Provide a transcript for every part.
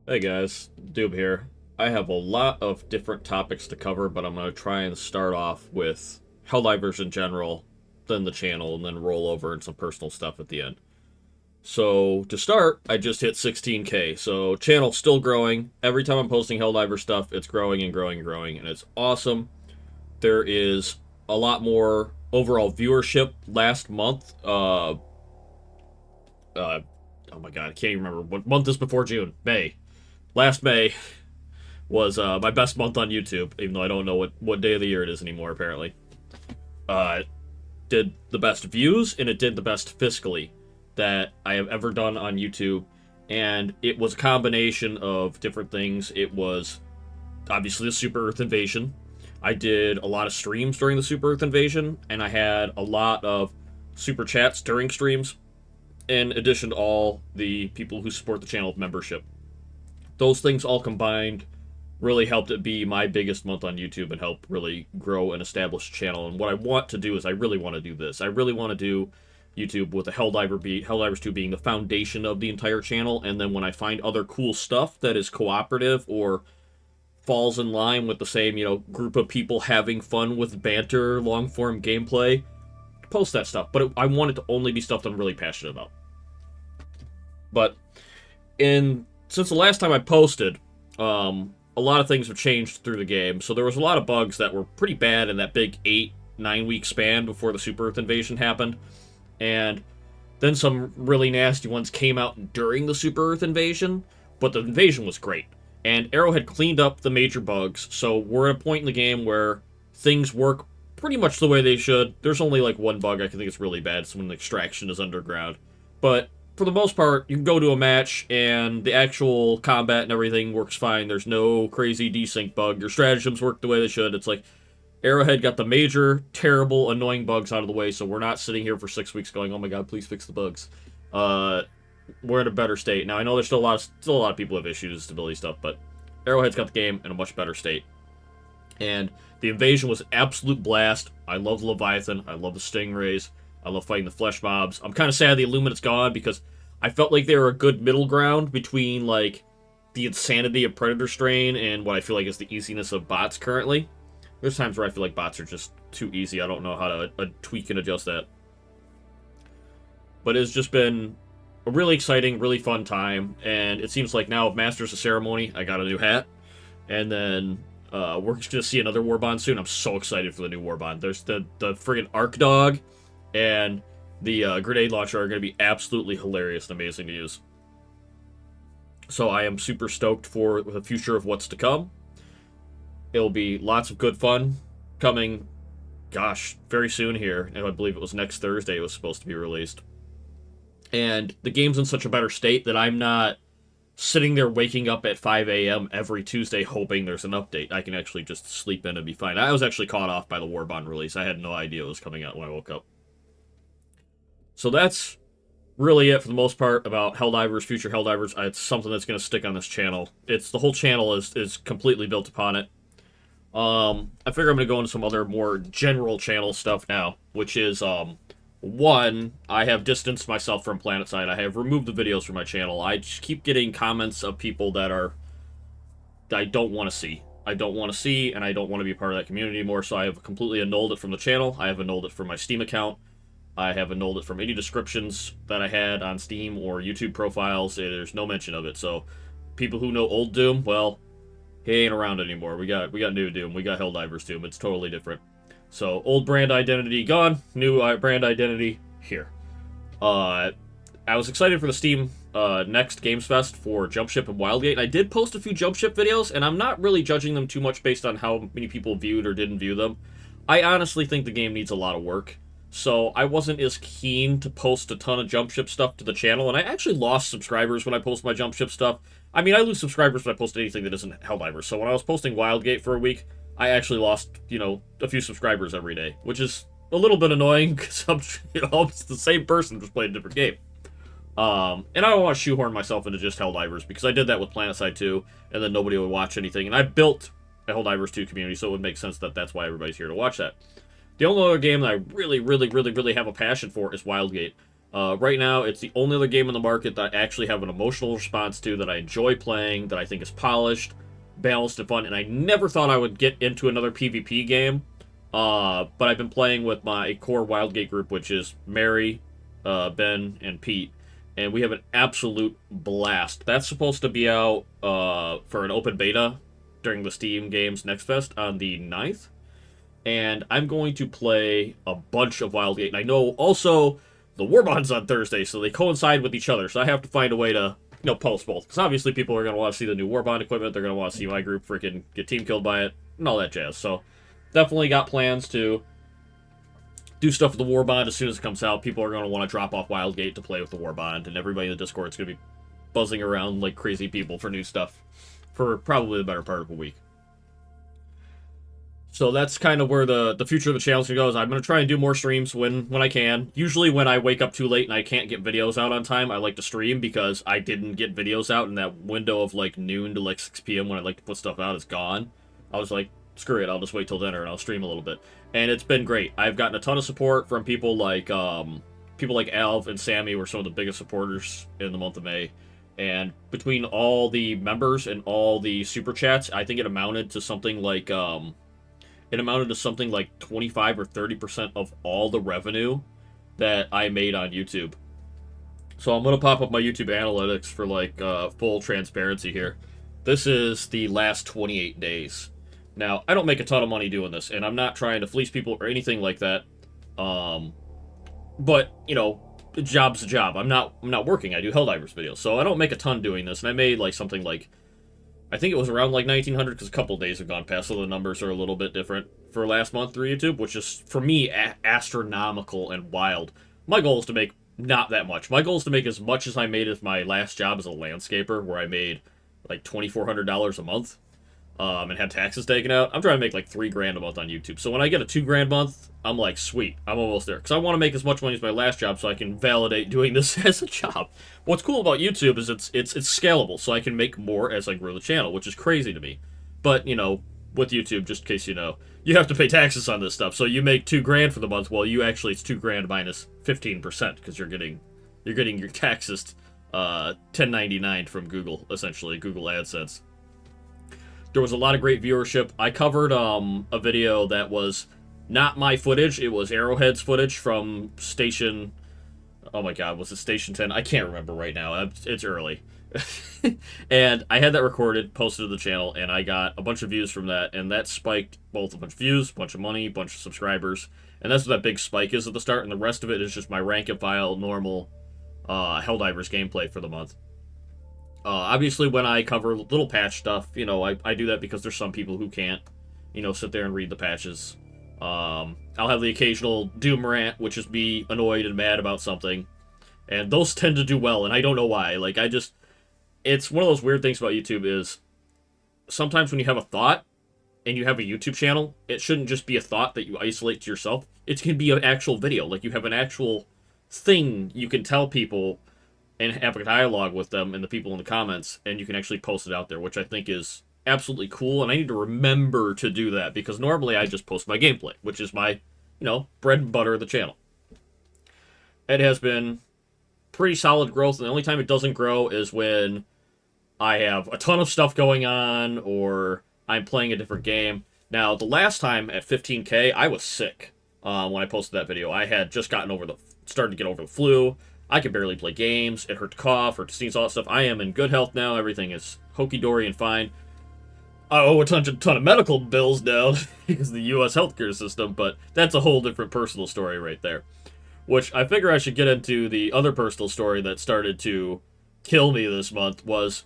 Hey guys, Doob here. I have a lot of different topics to cover, but I'm going to try and start off with Helldivers in general, then the channel, and then roll over and some personal stuff at the end. So, to start, I just hit 16k, so channel still growing. Every time I'm posting Helldiver stuff, it's growing and growing and growing, and it's awesome. There is a lot more overall viewership last month. Oh my god, I can't even remember. What month is before June? May. Last May was my best month on YouTube, even though I don't know what day of the year it is anymore, apparently. It did the best views, and it did the best fiscally that I have ever done on YouTube. And it was a combination of different things. It was obviously the Super Earth invasion. I did a lot of streams during the Super Earth invasion, and I had a lot of super chats during streams, in addition to all the people who support the channel with membership. Those things all combined really helped it be my biggest month on YouTube and help really grow and establish a channel. And what I want to do is I really want to do this. I really want to do YouTube with the Helldivers 2 being the foundation of the entire channel, and then when I find other cool stuff that is cooperative or falls in line with the same, group of people having fun with banter, long form gameplay, post that stuff. But I want it to only be stuff that I'm really passionate about. But since the last time I posted, a lot of things have changed through the game. So there was a lot of bugs that were pretty bad in that big 8-9 week span before the Super Earth invasion happened. And then some really nasty ones came out during the Super Earth invasion, but the invasion was great. And Arrowhead cleaned up the major bugs, so we're at a point in the game where things work pretty much the way they should. There's only like one bug I can think is really bad, it's when the extraction is underground. But for the most part, you can go to a match and the actual combat and everything works fine. There's no crazy desync bug. Your stratagems work the way they should. It's like Arrowhead got the major, terrible, annoying bugs out of the way, so we're not sitting here for 6 weeks going, "Oh my god, please fix the bugs." We're in a better state now. I know there's still a lot of people have issues, stability stuff, but Arrowhead's got the game in a much better state. And the invasion was an absolute blast. I love the Leviathan. I love the Stingrays. I love fighting the flesh mobs. I'm kind of sad the Illuminate's gone because I felt like they were a good middle ground between, like, the insanity of Predator Strain and what I feel like is the easiness of bots currently. There's times where I feel like bots are just too easy. I don't know how to tweak and adjust that. But it's just been a really exciting, really fun time. And it seems like now, Masters of Ceremony, I got a new hat. And then we're just going to see another Warbond soon. I'm so excited for the new Warbond. There's the friggin' Arc Dog and the grenade launcher are going to be absolutely hilarious and amazing to use. So I am super stoked for the future of what's to come. It'll be lots of good fun coming, gosh, very soon here. And I believe it was next Thursday it was supposed to be released. And the game's in such a better state that I'm not sitting there waking up at 5 a.m. every Tuesday hoping there's an update. I can actually just sleep in and be fine. I was actually caught off by the Warbond release. I had no idea it was coming out when I woke up. So that's really it for the most part about Helldivers, future Helldivers. It's something that's going to stick on this channel. The whole channel is completely built upon it. I figure I'm going to go into some other more general channel stuff now, which is, one, I have distanced myself from PlanetSide. I have removed the videos from my channel. I just keep getting comments of people that I don't want to see. I don't want to see, and I don't want to be part of that community anymore, so I have completely annulled it from the channel. I have annulled it from my Steam account. I have annulled it from any descriptions that I had on Steam or YouTube profiles. There's no mention of it, so people who know old Doom, well, he ain't around anymore. We got new Doom. We got Helldivers Doom. It's totally different. So, old brand identity gone, new brand identity here. I was excited for the Steam next Games Fest for Jumpship and Wildgate, and I did post a few Jumpship videos, and I'm not really judging them too much based on how many people viewed or didn't view them. I honestly think the game needs a lot of work, so I wasn't as keen to post a ton of Jumpship stuff to the channel, and I actually lost subscribers when I post my Jumpship stuff. I mean, I lose subscribers when I post anything that isn't Helldivers, so when I was posting Wildgate for a week, I actually lost, a few subscribers every day, which is a little bit annoying because it's the same person just playing a different game. And I don't want to shoehorn myself into just Helldivers because I did that with PlanetSide 2, and then nobody would watch anything. And I built a Helldivers 2 community, so it would make sense that that's why everybody's here to watch that. The only other game that I really, really, really, really have a passion for is Wildgate. Right now, it's the only other game on the market that I actually have an emotional response to, that I enjoy playing, that I think is polished, balanced, and fun, and I never thought I would get into another PvP game, but I've been playing with my core Wildgate group, which is Mary, Ben, and Pete, and we have an absolute blast. That's supposed to be out for an open beta during the Steam Games Next Fest on the 9th, and I'm going to play a bunch of Wildgate, and I know also the Warbond's on Thursday, so they coincide with each other, so I have to find a way to, post both. Because obviously people are going to want to see the new Warbond equipment, they're going to want to see my group freaking get team killed by it, and all that jazz. So, definitely got plans to do stuff with the Warbond as soon as it comes out. People are going to want to drop off Wildgate to play with the Warbond, and everybody in the Discord is going to be buzzing around like crazy people for new stuff for probably the better part of a week. So that's kind of where the future of the channel is going to go. Is I'm going to try and do more streams when I can. Usually when I wake up too late and I can't get videos out on time, I like to stream, because I didn't get videos out, and that window of like noon to like 6 p.m. when I like to put stuff out is gone. I was like, screw it, I'll just wait till dinner and I'll stream a little bit. And it's been great. I've gotten a ton of support from people like Alv and Sammy were some of the biggest supporters in the month of May. And between all the members and all the super chats, I think it amounted to something like 25 or 30% of all the revenue that I made on YouTube. So I'm going to pop up my YouTube analytics for like full transparency here. This is the last 28 days. Now, I don't make a ton of money doing this, and I'm not trying to fleece people or anything like that. But, a job's a job. I'm not working. I do Helldivers videos, so I don't make a ton doing this. And I made like something like, I think it was around like 1,900, because a couple days have gone past, so the numbers are a little bit different for last month through YouTube, which is, for me, astronomical and wild. My goal is to make not that much. My goal is to make as much as I made as my last job as a landscaper, where I made like $2,400 a month, and had taxes taken out. I'm trying to make like $3,000 a month on YouTube. So when I get a $2,000 month, I'm like, sweet, I'm almost there. Because I want to make as much money as my last job, so I can validate doing this as a job. What's cool about YouTube is it's scalable, so I can make more as I grow the channel, which is crazy to me. But, with YouTube, just in case you know, you have to pay taxes on this stuff. So you make $2,000 for the month, well, it's $2,000 minus 15%, because you're getting your taxes 1099 from Google, essentially, Google AdSense. There was a lot of great viewership. I covered a video that was not my footage. It was Arrowhead's footage from Station... Oh my god, was it Station 10? I can't remember right now. It's early. And I had that recorded, posted to the channel, and I got a bunch of views from that, and that spiked both a bunch of views, a bunch of money, a bunch of subscribers, and that's what that big spike is at the start, and the rest of it is just my rank and file, normal Helldivers gameplay for the month. Obviously, when I cover little patch stuff, I do that because there's some people who can't, sit there and read the patches. I'll have the occasional Doom rant, which is me annoyed and mad about something. And those tend to do well, and I don't know why. Like, it's one of those weird things about YouTube is, sometimes when you have a thought, and you have a YouTube channel, it shouldn't just be a thought that you isolate to yourself. It can be an actual video. Like, you have an actual thing you can tell people, and have a dialogue with them and the people in the comments, and you can actually post it out there, which I think is absolutely cool, and I need to remember to do that, because normally I just post my gameplay, which is my, bread and butter of the channel. It has been pretty solid growth, and the only time it doesn't grow is when I have a ton of stuff going on, or I'm playing a different game. Now, the last time at 15K, I was sick when I posted that video. I had just started to get over the flu. I could barely play games. It hurt to cough, hurt to sneeze, all that stuff. I am in good health now. Everything is hunky-dory and fine. I owe a ton of medical bills now because of the U.S. healthcare system, but that's a whole different personal story right there. Which I figure I should get into. The other personal story that started to kill me this month was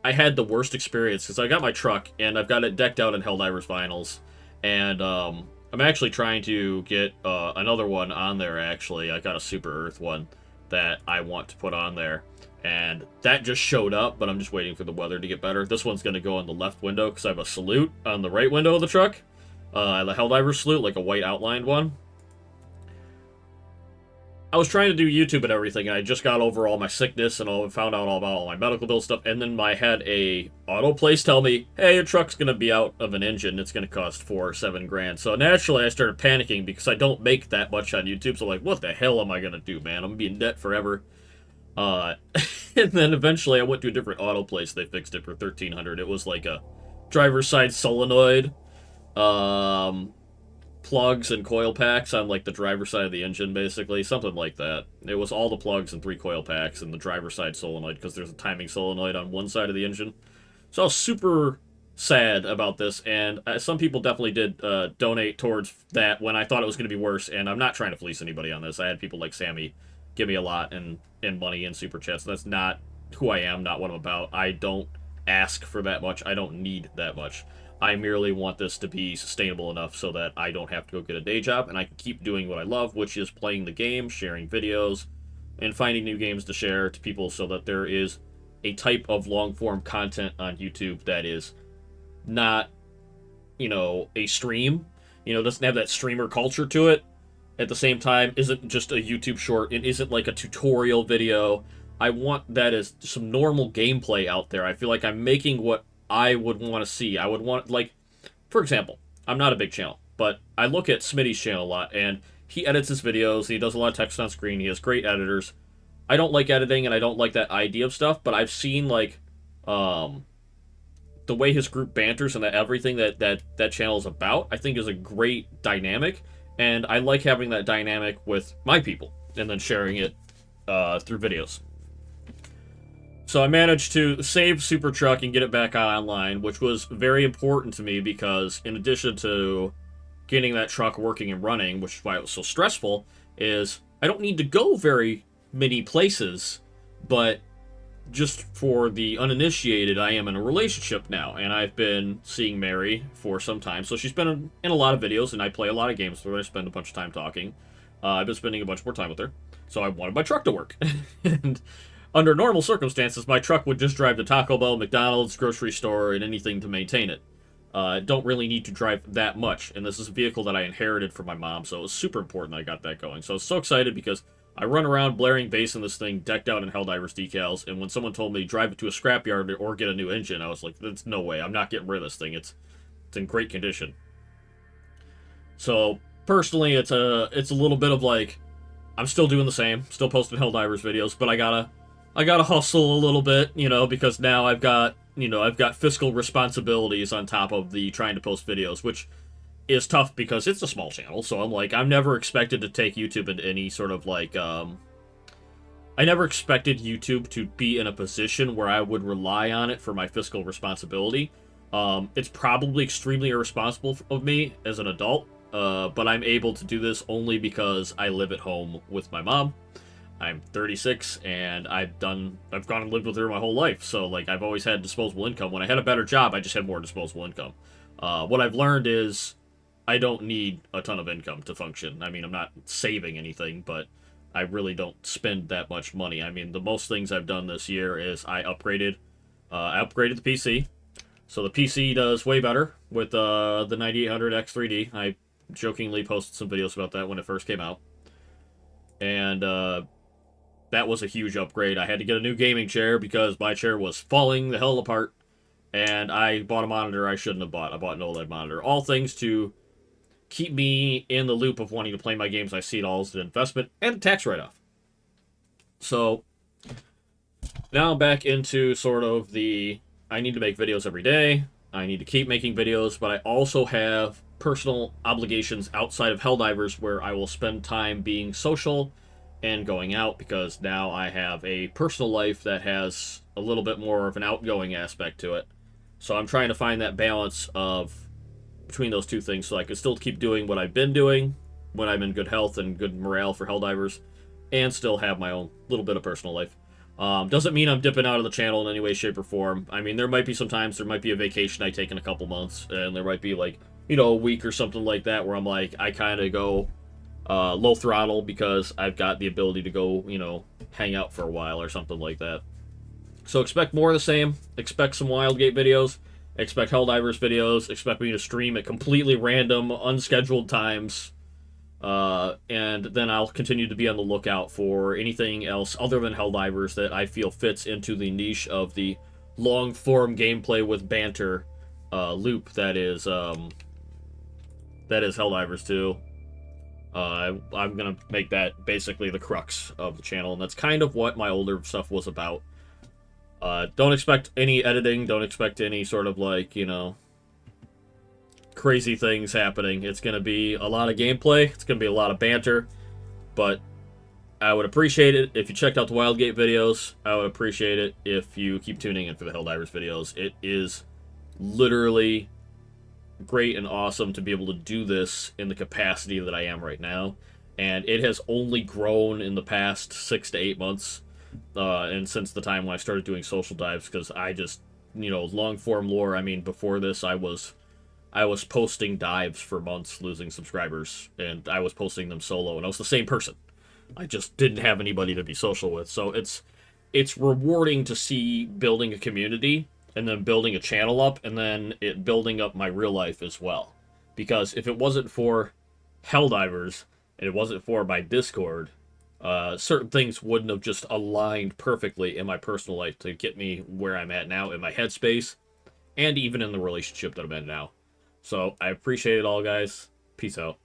I had the worst experience, because I got my truck, and I've got it decked out in Helldivers vinyls, and I'm actually trying to get another one on there, actually. I got a Super Earth one that I want to put on there, and that just showed up, but I'm just waiting for the weather to get better. This one's going to go on the left window, because I have a salute on the right window of the truck, the Helldivers salute, like a white outlined one. I was trying to do YouTube and everything, and I just got over all my sickness and found out all about all my medical bill stuff, and then I had a auto place tell me, hey, your truck's going to be out of an engine, it's going to cost 4 or 7 grand. So naturally I started panicking because I don't make that much on YouTube, so I'm like, what the hell am I going to do, man? I'm going to be in debt forever. And then eventually I went to a different auto place, they fixed it for $1,300. It was like a driver's side solenoid, plugs and coil packs on like the driver's side of the engine, basically, something like that. It was all the plugs and 3 coil packs and the driver's side solenoid, because there's a timing solenoid on one side of the engine. So I was super sad about this, and some people definitely did donate towards that when I thought it was going to be worse, and I'm not trying to fleece anybody on this. I had people like Sammy give me a lot in money and super chats. That's not who I am, not what I'm about. I don't ask for that much. I don't need that much. I merely want this to be sustainable enough so that I don't have to go get a day job and I can keep doing what I love, which is playing the game, sharing videos, and finding new games to share to people so that there is a type of long-form content on YouTube that is not, you know, a stream, you know, doesn't have that streamer culture to it. At the same time, isn't just a YouTube short. It isn't like a tutorial video. I want that as some normal gameplay out there. I feel like I'm making what I would want to see. I would want, like, for example, I'm not a big channel, but I look at Smitty's channel a lot, and he edits his videos, he does a lot of text on screen, he has great editors. I don't like editing, and I don't like that idea of stuff, but I've seen, like, the way his group banters and everything that channel is about, I think is a great dynamic, and I like having that dynamic with my people, and then sharing it through videos. So I managed to save Super Truck and get it back online, which was very important to me because in addition to getting that truck working and running, which is why it was so stressful, is I don't need to go very many places, but just for the uninitiated, I am in a relationship now, and I've been seeing Mary for some time, so she's been in a lot of videos, and I play a lot of games with her. I spend a bunch of time talking. I've been spending a bunch more time with her, so I wanted my truck to work. And under normal circumstances, my truck would just drive to Taco Bell, McDonald's, grocery store, and anything to maintain it. Don't really need to drive that much, and this is a vehicle that I inherited from my mom, so it was super important I got that going. So I was so excited because I run around blaring bass in this thing, decked out in Helldivers decals, and when someone told me drive it to a scrapyard or get a new engine, I was like, there's no way, I'm not getting rid of this thing. It's in great condition. So personally, it's a little bit of like, I'm still doing the same, still posting Helldivers videos, but I gotta hustle a little bit, you know, because now I've got fiscal responsibilities on top of the trying to post videos, which is tough because it's a small channel. So I'm like, I'm never expected to take YouTube into any sort of like, I never expected YouTube to be in a position where I would rely on it for my fiscal responsibility. It's probably extremely irresponsible of me as an adult, but I'm able to do this only because I live at home with my mom. I'm 36, and I've gone and lived with her my whole life, so, like, I've always had disposable income. When I had a better job, I just had more disposable income. What I've learned is I don't need a ton of income to function. I mean, I'm not saving anything, but I really don't spend that much money. I mean, the most things I've done this year is I upgraded the PC. So the PC does way better with the 9800 X3D. I jokingly posted some videos about that when it first came out. And, that was a huge upgrade. I had to get a new gaming chair because my chair was falling the hell apart. And I bought a monitor I shouldn't have bought. I bought an OLED monitor. All things to keep me in the loop of wanting to play my games. I see it all as an investment and a tax write-off. So, now I'm back into sort of the, I need to make videos every day. I need to keep making videos, but I also have personal obligations outside of Helldivers where I will spend time being social and going out, because now I have a personal life that has a little bit more of an outgoing aspect to it. So I'm trying to find that balance of between those two things so I can still keep doing what I've been doing when I'm in good health and good morale for Helldivers, and still have my own little bit of personal life. Doesn't mean I'm dipping out of the channel in any way, shape, or form. I mean, there might be sometimes there might be a vacation I take in a couple months, and there might be, like, you know, a week or something like that where I'm like, I kind of go low throttle because I've got the ability to go, you know, hang out for a while or something like that. So expect more of the same. Expect some Wildgate videos. Expect Helldivers videos. Expect me to stream at completely random, unscheduled times. And then I'll continue to be on the lookout for anything else other than Helldivers that I feel fits into the niche of the long form gameplay with banter loop that is Helldivers 2. I'm gonna make that basically the crux of the channel, and that's kind of what my older stuff was about. Don't expect any editing, don't expect any sort of, like, you know, crazy things happening. It's gonna be a lot of gameplay, it's gonna be a lot of banter, but I would appreciate it if you checked out the Wildgate videos. I would appreciate it if you keep tuning in for the Helldivers videos. It is literally great and awesome to be able to do this in the capacity that I am right now, and it has only grown in the past 6 to 8 months, and since the time when I started doing social dives, because I just, you know, long form lore. I mean, before this, I was posting dives for months, losing subscribers, and I was posting them solo, and I was the same person. I just didn't have anybody to be social with, so it's rewarding to see building a community and then building a channel up, and then it building up my real life as well. Because if it wasn't for Helldivers, and it wasn't for my Discord, certain things wouldn't have just aligned perfectly in my personal life to get me where I'm at now in my headspace, and even in the relationship that I'm in now. So I appreciate it all, guys. Peace out.